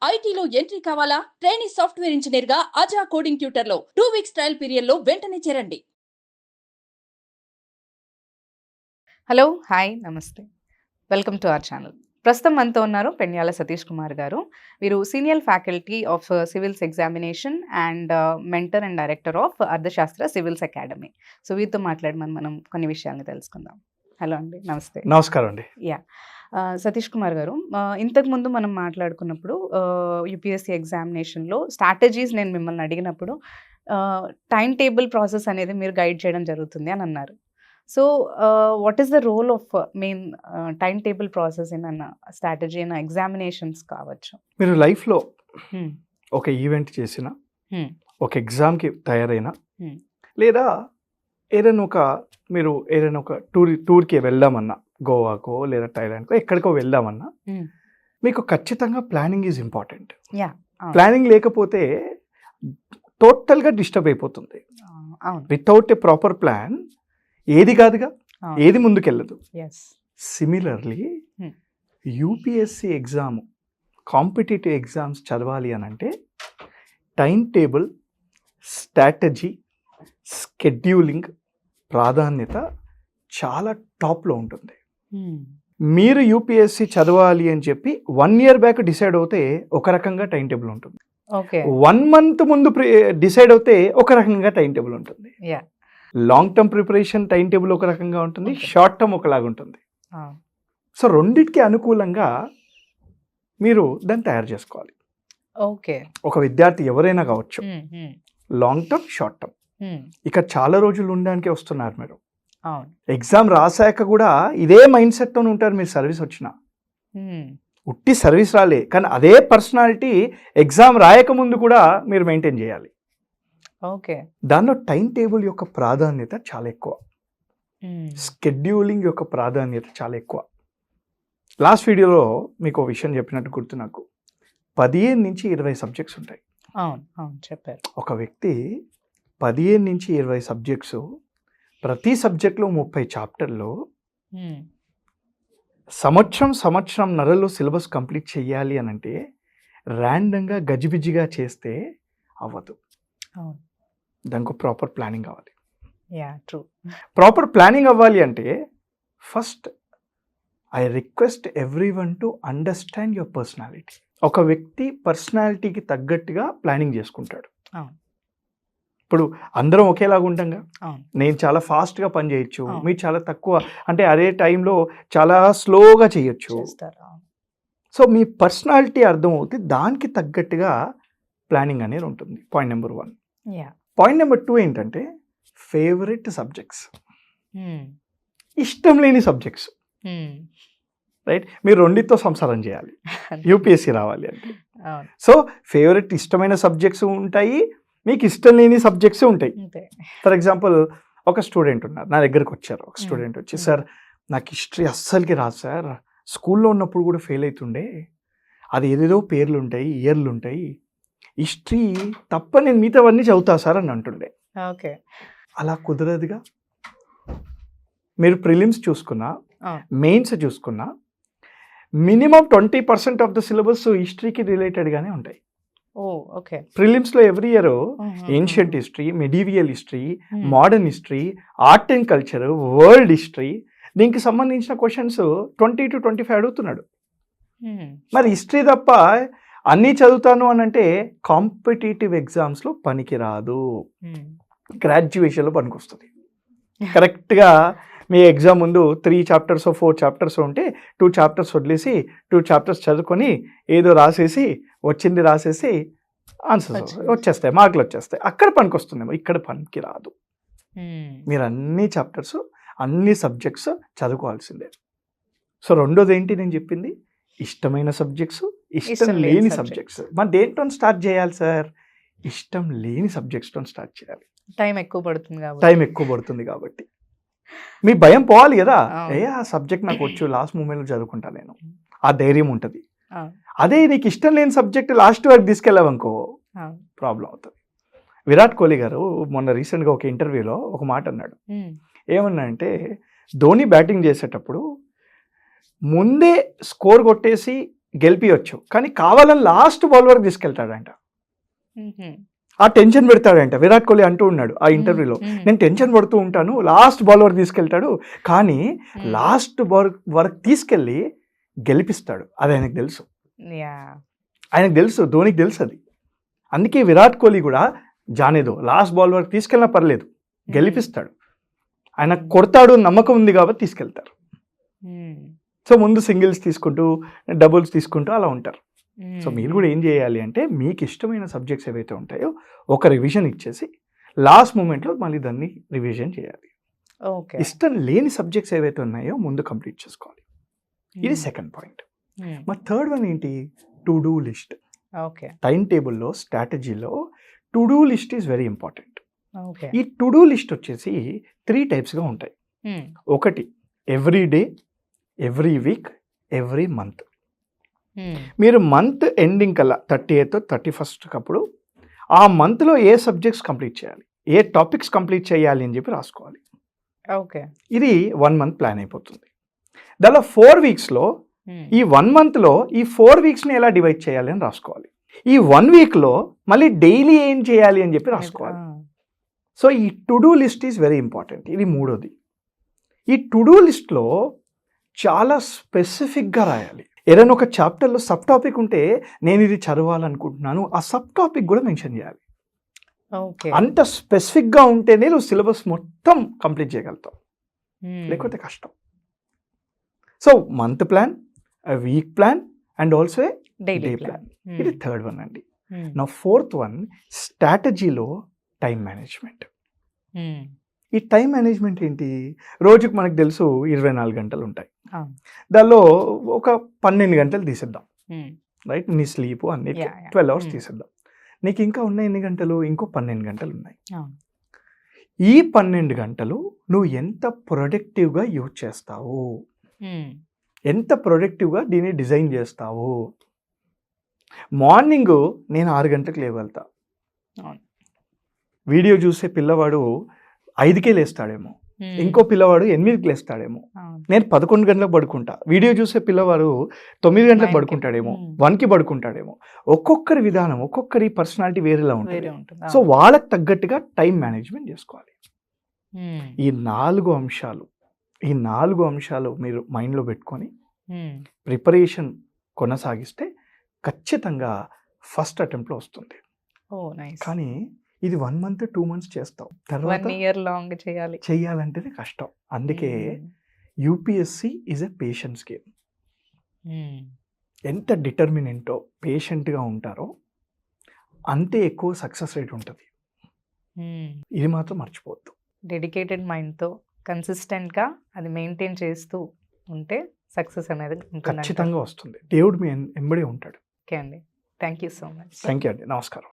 ఐటీలో ఎంట్రీ కావాలా? Trainee software engineer గా అజా కోడింగ్ ట్యూటర్ లో 2 వీక్స్ ట్రయల్ పీరియడ్ లో వెంటనే చేరండి. హలో, హాయ్, నమస్తే. Welcome to our channel. ప్రస్తుతం మనతో ఉన్నారు పెన్యాల సతీష్ కుమార్ గారు. వీరు senior faculty of civils examination and mentor and director of అర్థశాస్త్ర సివిల్స్ అకాడమీ. సో వీరితో మాట్లాడమని మనం కొన్ని విషయాలను తెలుసుకుందాం. హలో అండి, నమస్తే. నమస్కారం అండి. సతీష్ కుమార్ గారు, ఇంతకుముందు మనం మాట్లాడుకున్నప్పుడు యూపీఎస్సీ ఎగ్జామినేషన్లో స్ట్రాటజీస్ నేను మిమ్మల్ని అడిగినప్పుడు టైం టేబుల్ ప్రాసెస్ అనేది మీరు గైడ్ చేయడం జరుగుతుంది అని అన్నారు. So what is the role of main time table process in అన్న స్ట్రాటజీ ఇన్ ఎగ్జామినేషన్స్ కావచ్చు? మీరు లైఫ్లో ఒక ఈవెంట్ చేసిన, ఒక ఎగ్జామ్కి తయారైనా, లేదా ఏదైనా ఒక టూర్కి వెళ్దామన్నా, గోవాకో లేదా థాయిలాండ్కో ఎక్కడికో వెళ్దామన్నా, మీకు ఖచ్చితంగా ప్లానింగ్ ఈజ్ ఇంపార్టెంట్. ప్లానింగ్ లేకపోతే టోటల్గా డిస్టర్బ్ అయిపోతుంది. వితౌట్ ఏ ప్రాపర్ ప్లాన్ ఏది కాదుగా, ఏది ముందుకెళ్ళదు. Similarly UPSC exam, competitive exams చదవాలి అని అంటే టైం టేబుల్, స్ట్రాటజీ, స్కెడ్యూలింగ్ ప్రాధాన్యత చాలా టాప్లో ఉంటుంది. మీరు యూపీఎస్సీ చదవాలి అని చెప్పి 1 year బ్యాక్ డిసైడ్ అవుతే ఒక రకంగా టైం టేబుల్ ఉంటుంది. 1 month ముందు డిసైడ్ అవుతే ఒక రకంగా టైం టేబుల్ ఉంటుంది. Long term preparation time table ఒక రకంగా ఉంటుంది, షార్ట్ టర్మ్ ఒకలాగా ఉంటుంది. సో రెండింటికి అనుకూలంగా మీరు దాన్ని తయారు చేసుకోవాలి. ఒక విద్యార్థి ఎవరైనా కావచ్చు, లాంగ్ టర్మ్, షార్ట్ టర్మ్. ఇక చాలా రోజులు ఉండడానికి వస్తున్నారు మీరు. ఎగ్జామ్ రాసాక కూడా ఇదే మైండ్ సెట్తో ఉంటారు. మీరు సర్వీస్ వచ్చిన ఉట్టి సర్వీస్ రాలే, కానీ అదే పర్సనాలిటీ ఎగ్జామ్ రాయక ముందు కూడా మీరు మెయింటైన్ చేయాలి. దానిలో టైం టేబుల్ యొక్క ప్రాధాన్యత చాలా ఎక్కువ, స్కెడ్యూలింగ్ యొక్క ప్రాధాన్యత చాలా ఎక్కువ. లాస్ట్ వీడియోలో మీకు ఒక విషయం చెప్పినట్టు గుర్తు, నాకు 15 నుంచి 20 సబ్జెక్ట్స్ ఉంటాయి. చెప్పారు. ఒక వ్యక్తి 15 నుంచి 20 సబ్జెక్ట్స్, ప్రతి సబ్జెక్ట్లో 30 చాప్టర్లు, సంవత్సరంన్నరలో సిలబస్ కంప్లీట్ చేయాలి అని అంటే ర్యాండమ్గా గజిబిజిగా చేస్తే అవ్వదు. దానికి ప్రాపర్ ప్లానింగ్ కావాలి. ప్రాపర్ ప్లానింగ్ అవ్వాలి అంటే first I request everyone to understand your personality. ఒక వ్యక్తి పర్సనాలిటీకి తగ్గట్టుగా ప్లానింగ్ చేసుకుంటాడు. ఇప్పుడు అందరం ఒకేలాగా ఉంటాంగా. నేను చాలా ఫాస్ట్గా పని చేయొచ్చు, మీరు చాలా తక్కువ, అంటే అదే టైంలో చాలా స్లోగా చేయొచ్చు. సో మీ పర్సనాలిటీ అర్థమవుతుంది, దానికి తగ్గట్టుగా ప్లానింగ్ అనేది ఉంటుంది. Point number 1. పాయింట్ నెంబర్ 2 ఏంటంటే ఫేవరెట్ సబ్జెక్ట్స్, ఇష్టం లేని సబ్జెక్ట్స్. రైట్, మీరు రెండితో సంసారం చేయాలి యూపీఎస్సీ రావాలి అంటే. సో ఫేవరెట్ ఇష్టమైన సబ్జెక్ట్స్ ఉంటాయి, మీకు ఇష్టం లేని సబ్జెక్ట్స్ ఉంటాయి. ఫర్ ఎగ్జాంపుల్, ఒక స్టూడెంట్ ఉన్నారు, నా దగ్గరకు వచ్చారు. ఒక స్టూడెంట్ వచ్చి, సార్ నాకు హిస్టరీ అస్సలకి రాదు సార్, స్కూల్లో ఉన్నప్పుడు కూడా ఫెయిల్ అవుతుండే, అది ఏదేదో పేర్లు ఉంటాయి, ఇయర్లు ఉంటాయి, హిస్టరీ తప్ప నేను మిగతావన్నీ చదువుతా సార్ అని అంటుండే. అలా కుదరదుగా. మీరు ప్రిలిమ్స్ చూసుకున్నా, మెయిన్స్ చూసుకున్నా, మినిమం 20% ఆఫ్ ద సిలబస్ హిస్టరీకి రిలేటెడ్గానే ఉంటాయి. ప్రిలిమ్స్లో every year ancient history, medieval history, modern history, art and culture, world history, దీనికి సంబంధించిన క్వశ్చన్స్ 20 to 25 అడుగుతున్నాడు. మరి హిస్టరీ తప్ప అన్నీ చదువుతాను అని అంటే కాంపిటేటివ్ ఎగ్జామ్స్లో పనికి రాదు, గ్రాడ్యుయేషన్లో పనికి వస్తుంది. కరెక్ట్గా మీ ఎగ్జామ్ ముందు 3 chapters 4 chapters ఉంటే 2 chapters వదిలేసి 2 chapters చదువుకొని ఏదో రాసేసి వచ్చింది రాసేసి ఆన్సర్స్ వచ్చేస్తాయి, మార్కులు వచ్చేస్తాయి. అక్కడ పనికి వస్తుందేమో, ఇక్కడ పనికి రాదు. మీరు అన్ని చాప్టర్స్, అన్ని సబ్జెక్ట్స్ చదువుకోవాల్సిందే. సో రెండోది ఏంటి నేను చెప్పింది, ఇష్టమైన సబ్జెక్ట్స్, ఇష్టం లేని సబ్జెక్ట్స్. మనం దేంతో స్టార్ట్ చేయాలి సార్? ఇష్టం లేని సబ్జెక్ట్స్తో స్టార్ట్ చేయాలి. టైం ఎక్కువ పడుతుంది కాబట్టి మీ భయం పోవాలి కదా. ఆ సబ్జెక్ట్ నాకు వచ్చు, లాస్ట్ మూమెంట్లో చదువుకుంటా నేను, ఆ ధైర్యం ఉంటుంది. అదే నీకు ఇష్టం లేని సబ్జెక్ట్ లాస్ట్ వరకు తీసుకెళ్ళావనుకో ప్రాబ్లం అవుతుంది. విరాట్ కోహ్లీ గారు మొన్న రీసెంట్గా ఒక ఇంటర్వ్యూలో ఒక మాట అన్నాడు. ఏమన్నా అంటే, ధోని బ్యాటింగ్ చేసేటప్పుడు ముందే స్కోర్ కొట్టేసి గెలిపియొచ్చు, కానీ కావాలని లాస్ట్ బాల్ వరకు తీసుకెళ్తాడంట. ఆ టెన్షన్ పెడతాడంట. విరాట్ కోహ్లీ అంటూ ఉన్నాడు ఆ ఇంటర్వ్యూలో, నేను టెన్షన్ పడుతూ ఉంటాను, లాస్ట్ బాల్ వరకు తీసుకెళ్తాడు, కానీ లాస్ట్ బాల్ వరకు తీసుకెళ్ళి గెలిపిస్తాడు. అది ఆయనకు తెలుసు, ఆయనకు తెలుసు, ధోనికి తెలుసు అది. అందుకే విరాట్ కోహ్లీ కూడా జానేదో లాస్ట్ బాల్ వరకు తీసుకెళ్ళినా పర్లేదు, గెలిపిస్తాడు. ఆయన కొడతాడు నమ్మకం ఉంది కాబట్టి తీసుకెళ్తారు. సో ముందు సింగిల్స్ తీసుకుంటూ డబుల్స్ తీసుకుంటూ అలా ఉంటారు. సో మీరు కూడా ఏం చేయాలి అంటే మీకు ఇష్టమైన సబ్జెక్ట్స్ ఏవైతే ఉంటాయో ఒక రివిజన్ ఇచ్చేసి లాస్ట్ మూమెంట్లో మళ్ళీ దాన్ని రివిజన్ చేయాలి. ఇష్టం లేని సబ్జెక్ట్స్ ఏవైతే ఉన్నాయో ముందు కంప్లీట్ చేసుకోవాలి. ఇది సెకండ్ పాయింట్. మా థర్డ్ వన్ ఏంటి? To do list. టైం టేబుల్లో స్ట్రాటజీలో to do list is very important. ఈ టు డూ లిస్ట్ వచ్చేసి 3 టైప్స్గా ఉంటాయి. ఒకటి every day, every week, every month. మీరు మంత్ ఎండింగ్ కల్లా 30th 31st అప్పుడు ఆ మంత్లో ఏ సబ్జెక్ట్స్ కంప్లీట్ చేయాలి, ఏ టాపిక్స్ కంప్లీట్ చేయాలి అని చెప్పి రాసుకోవాలి. ఇది 1 month ప్లాన్ అయిపోతుంది. దానిలో 4 weeksలో ఈ 1 monthలో ఈ 4 weeksని ఎలా డివైడ్ చేయాలి అని రాసుకోవాలి. ఈ 1 weekలో మళ్ళీ డైలీ ఏం చేయాలి అని చెప్పి రాసుకోవాలి. సో ఈ to do list is very important. ఇది మూడోది. ఈ టు డూ లిస్ట్లో చాలా స్పెసిఫిక్గా రాయాలి. ఏదైనా ఒక చాప్టర్లో సబ్ టాపిక్ ఉంటే నేను ఇది చదవాలనుకుంటున్నాను, ఆ సబ్ టాపిక్ కూడా మెన్షన్ చేయాలి. అంత స్పెసిఫిక్గా ఉంటేనే నువ్వు సిలబస్ మొత్తం కంప్లీట్ చేయగలుగుతావు, లేకపోతే కష్టం. So month plan, week plan and also day plan. ఇది థర్డ్ వన్ అండి. నా ఫోర్త్ వన్ స్ట్రాటజీలో టైం మేనేజ్మెంట్. ఈ టైం మేనేజ్మెంట్ ఏంటి? రోజుకి మనకు తెలుసు 24 గంటలు ఉంటాయి. దానిలో ఒక 12 గంటలు తీసేద్దాం, రైట్? నీ స్లీప్ అన్ని 12 hours తీసేద్దాం. నీకు ఇంకా ఉన్న ఎన్ని గంటలు? ఇంకో 12 గంటలు ఉన్నాయి. ఈ 12 గంటలు నువ్వు ఎంత ప్రొడక్టివ్గా యూజ్ చేస్తావు, ఎంత ప్రొడక్టివ్గా దీన్ని డిజైన్ చేస్తావు. మార్నింగ్ నేను 6 గంటలకు లేవగలుగుతా, వీడియో చూసే పిల్లవాడు 5కే లేస్తాడేమో, ఇంకో పిల్లవాడు 8కి లేస్తాడేమో, నేను 11 గంటలకు పడుకుంటా, వీడియో చూసే పిల్లవాడు 9 గంటలకు పడుకుంటాడేమో, 1కి పడుకుంటాడేమో. ఒక్కొక్కరి విధానం, ఒక్కొక్కరి పర్సనాలిటీ వేరేలా ఉంటుంది. సో వాళ్ళకి తగ్గట్టుగా టైం మేనేజ్మెంట్ చేసుకోవాలి. ఈ 4 అంశాలు మీరు మైండ్లో పెట్టుకొని ప్రిపరేషన్ కొనసాగిస్తే ఖచ్చితంగా ఫస్ట్ అటెంప్ట్లో వస్తుంది. కానీ ఇది 1 month 2 months చేస్తావు, తర్వాత 1 year long చేయాలంటేనే కష్టం. అందుకే UPSC is a patience game. ఎంత డిటర్మినెంటో పేషెంట్గా ఉంటారో అంతే ఎక్కువ సక్సెస్ రేట్ ఉంటుంది. ఇది మాత్రం మర్చిపోవద్దు. డెడికేటెడ్ మైండ్తో కన్సిస్టెంట్గా అది మెయింటైన్ చేస్తూ ఉంటే సక్సెస్ అనేది ఖచ్చితంగా వస్తుంది. దేవుడు మీ ఎంబడే ఉంటాడు. ఓకే అండి, thank you so much. Thank you అండి, నమస్కారం.